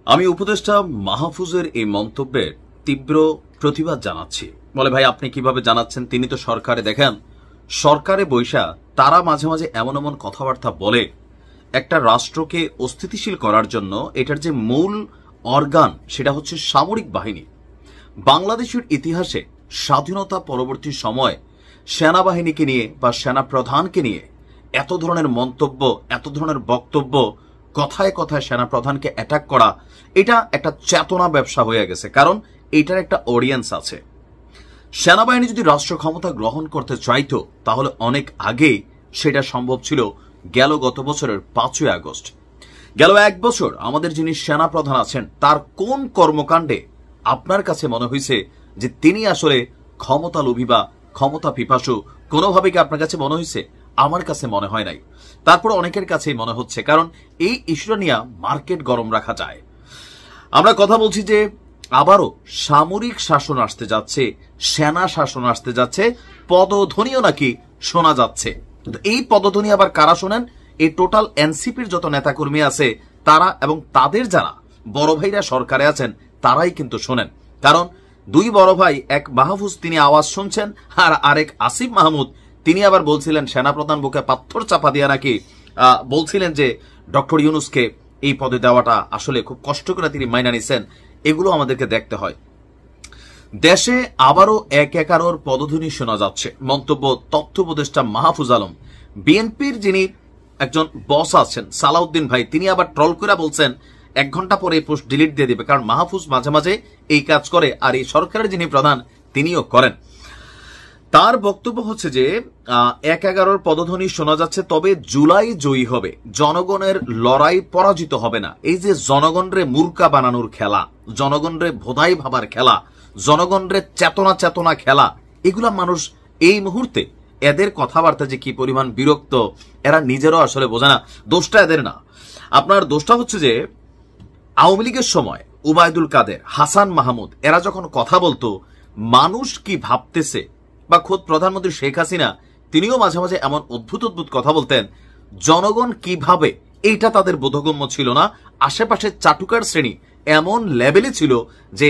আমি উপদেষ্টা মাহফুজের এই মন্তব্যের তীব্র প্রতিবাদ জানাচ্ছি। বলে ভাই আপনি কিভাবে জানাচ্ছেন, তিনি তো সরকারে, দেখেন সরকারে বৈশা তারা মাঝে মাঝে এমন এমন কথাবার্তা বলে একটা রাষ্ট্রকে অস্থিতিশীল করার জন্য। এটার যে মূল অর্গান সেটা হচ্ছে সামরিক বাহিনী। বাংলাদেশের ইতিহাসে স্বাধীনতা পরবর্তী সময় সেনাবাহিনীকে নিয়ে বা সেনা প্রধানকে নিয়ে এত ধরনের মন্তব্য, এত ধরনের বক্তব্য, কথায় কথায় সেনা প্রধানকে অ্যাটাক করা, এটা একটা চেতনা ব্যবসা হয়ে গেছে। কারণ এটার একটা অডিয়েন্স আছে। সেনাবাহিনী যদি রাষ্ট্র ক্ষমতা গ্রহণ করতে চাইতো তাহলে অনেক আগেই সেটা সম্ভব ছিল। গত বছরের 5ই আগস্ট, গেল এক বছর আমাদের যিনি সেনা প্রধান আছেন তার কোন কর্মকাণ্ডে আপনার কাছে মনে হয়েছে যে তিনি আসলে ক্ষমতা লোভী বা ক্ষমতা পিপাসু? কোনোভাবে কি আপনার কাছে মনে হয়েছে? আমার কাছে মনে হয় নাই। তারপর অনেকের কাছেই মনে হচ্ছে, কারণ এই ইস্যুটা নিয়ে মার্কেট গরম রাখা যায়। আমরা কথা বলছি যে আবারও সামরিক শাসন আসতে যাচ্ছে, সেনা শাসন আসতে যাচ্ছে, পদধ্বনিও নাকি শোনা যাচ্ছে। এই পদধ্বনি আবার কারা শোনেন? এই টোটাল এনসিপির যত নেতাকর্মী আছে তারা এবং তাদের যারা বড় ভাইরা সরকারে আছেন তারাই কিন্তু শোনেন। কারণ দুই বড় ভাই, এক মাহফুজ তিনি আওয়াজ শুনছেন, আর আরেক আসিফ মাহমুদ তিনি আবার বলছিলেন সেনাপ্রধান বুকে পাথর চাপা দিয়া নাকি বলছিলেন যে ডক্টর ইউনূসকে এই পদে দেওয়াটা আসলে খুব কষ্ট করে তিনি মাইনা নিছেন। এগুলো আমাদেরকে দেখতে হয়। দেশে আবারও এক একারোর পদধ্বনি শোনা যাচ্ছে। মন্তব্য তথ্য উপদেষ্টা মাহফুজ আলম। বিএনপির যিনি একজন বস আছেন সালাউদ্দিন ভাই, তিনি আবার ট্রল করে বলছেন 1 ঘন্টা পরে এই পোস্ট ডিলিট দিয়ে দিবে। কারণ মাহফুজ মাঝে মাঝে এই কাজ করে, আর এই সরকারের যিনি প্রধান তিনিও করেন। তার বক্তব্য হচ্ছে যে 1-11 পদধ্বনি শোনা যাচ্ছে, তবে জুলাই জয়ী হবে, জনগণের লড়াই পরাজিত হবে না। এই যে জনগণরে মূর্খা বানানোর খেলা, জনগণরে ভোদাই ভাবার খেলা, জনগণরে চেতনা চেতনা খেলা, এগুলা মানুষ এই মুহূর্তে এদের কথাবার্তা যে কি পরিমাণ বিরক্ত এরা নিজেরাও আসলে বোঝে না। দোষটা এদের না, আপনার দোষটা হচ্ছে যে আওয়ামী লীগের সময় উবায়দুল কাদের, হাসান মাহমুদ এরা যখন কথা বলতো মানুষ কি ভাবতেছে, বা খোদ প্রধানমন্ত্রী শেখ হাসিনা তিনিও মাঝে মাঝে এমন অদ্ভুত অদ্ভুত কথা বলতেন, জনগণ কিভাবে এইটা তাদের বোধগম্য ছিল না। আশেপাশে চাটুকার শ্রেণী এমন লেভেলে ছিল যে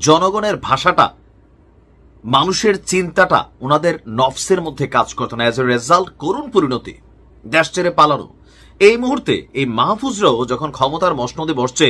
জনগণের ভাষাটা, মানুষের চিন্তাটা ওনাদের নফসের মধ্যে কাজ করত না। এজ এ রেজাল্ট করুণ পরিণতি, দেশ ছেড়ে পালানো। এই মুহূর্তে এই মাহফুজরাও যখন ক্ষমতার মসনদে বসছে,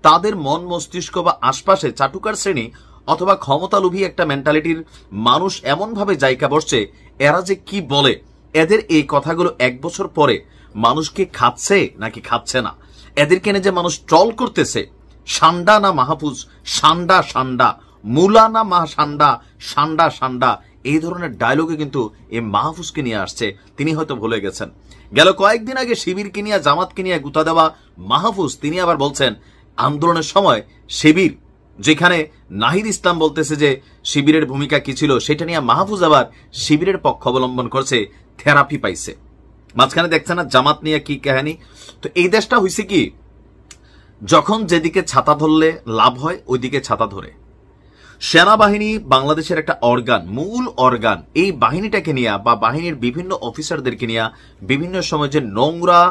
তাদের মন মস্তিষ্ক বা আশপাশে চাটুকার শ্রেণী অথবা ক্ষমতালোভী একটা মেন্টালিটির মানুষ এমন ভাবে জায়গা বসছে, এরা যে কি বলে, এদের এই কথাগুলো 1 বছর পরে মানুষকে খাচ্ছে নাকি খাচ্ছে না, এদেরকে নিয়ে যে মানুষ ট্রল করতেছে, সান্ডা না মাহফুজ, সান্ডা সান্ডা, মুলা না মা সান্ডা, সান্ডা সান্ডা, এই ধরনের ডায়লগে কিন্তু এই মাহফুজকে নিয়ে আসছে। তিনি হয়তো ভুলে গেছেন। গেল কয়েকদিন আগে শিবিরকে নিয়ে, জামাতকে নিয়ে গুতা দেওয়া মাহফুজ তিনি আবার বলছেন আন্দোলনের সময় শিবির, যেখানে নাহিদ ইসলাম বলতেছে যে শিবিরের ভূমিকা কি ছিল, সেটা নিয়ে মাহফুজ আবার শিবিরের পক্ষ অবলম্বন করছে, থেরাপি পাইছে। মাঝখানে দেখছেন না জামাত নিয়ে কি কাহিনী। তো এই দেশটা হয়েছে কি, যখন যেদিকে ছাতা ধরলে লাভ হয় ওইদিকে ছাতা ধরে। সেনাবাহিনী বাংলাদেশের একটা অর্গান, মূল অর্গান। এই বাহিনীটাকে নিয়ে বা বাহিনীর বিভিন্ন অফিসারদেরকে নিয়ে বিভিন্ন সময় যে নোংরা,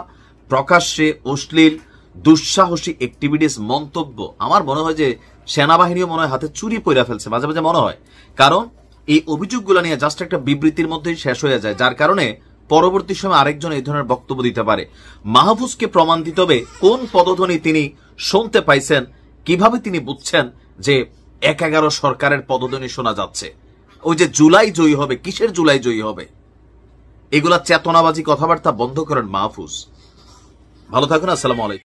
প্রকাশ্যে অশ্লীল, দুঃসাহসী অ্যাক্টিভিটিস, মন্তব্য, আমার মনে হয় যে সেনাবাহিনীও মনে হয় হাতে চুরি পইরা ফেলছে মাঝে মাঝে মনে হয়। কারণ এই অভিযোগগুলো নিয়ে জাস্ট একটা বিবৃতির মধ্যেই শেষ হয়ে যায়, যার কারণে পরবর্তী সময় আরেকজন এই ধরনের বক্তব্য দিতে পারে। মাহফুজকে প্রমাণ দিতে হবে কোন পদধ্বনি তিনি শুনতে পাইছেন, কিভাবে তিনি বুঝছেন যে 1-11 সরকারের পদধ্বনি শোনা যাচ্ছে। ওই যে জুলাই জয়ী হবে, কিসের জুলাই জয়ী হবে? এগুলা চেতনাবাজি কথাবার্তা বন্ধ করেন মাহফুজ। ভালো থাকুন, আসসালামু আলাইকুম।